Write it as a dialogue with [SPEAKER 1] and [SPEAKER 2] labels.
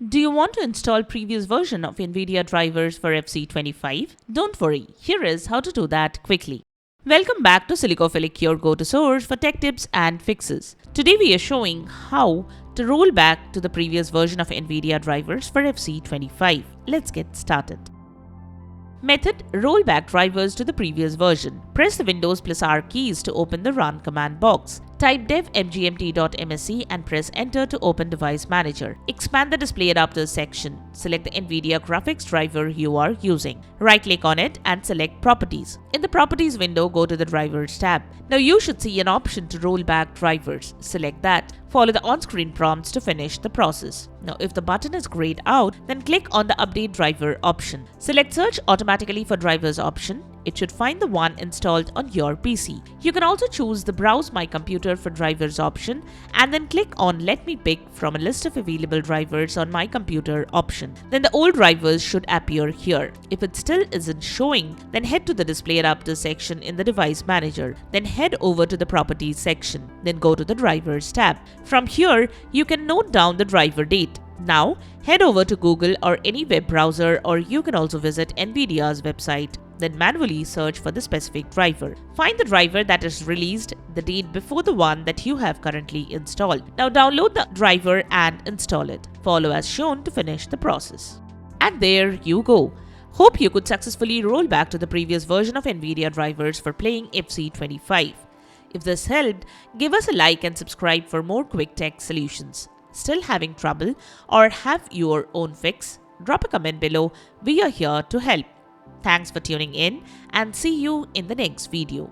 [SPEAKER 1] Do you want to install previous version of NVIDIA drivers for FC25? Don't worry, here is how to do that quickly. Welcome back to Silicophilic, your go-to source for tech tips and fixes. Today we are showing how to roll back to the previous version of NVIDIA drivers for FC25. Let's get started. Method: roll back drivers to the previous version. Press the Windows plus R keys to open the Run command box. Type dev mgmt.msc and press enter to open Device Manager. Expand the Display Adapters section. Select the NVIDIA graphics driver you are using. Right-click on it and select Properties. In the Properties window, go to the Drivers tab. Now you should see an option to roll back drivers. Select that. Follow the on-screen prompts to finish the process. Now if the button is grayed out, then click on the Update Driver option. Select Search automatically for drivers option. It should find the one installed on your PC. You can also choose the Browse My Computer for drivers option and then click on Let me pick from a list of available drivers on my computer option. Then the old drivers should appear here. If it still isn't showing, then head to the Display Adapters section in the Device Manager. Then head over to the Properties section. Then go to the Drivers tab. From here, you can note down the driver date. Now, head over to Google or any web browser, or you can also visit NVIDIA's website. Then manually search for the specific driver. Find the driver that is released the date before the one that you have currently installed. Now download the driver and install it. Follow as shown to finish the process. And there you go. Hope you could successfully roll back to the previous version of NVIDIA drivers for playing FC25. If this helped, give us a like and subscribe for more quick tech solutions. Still having trouble or have your own fix? Drop a comment below. We are here to help. Thanks for tuning in and see you in the next video.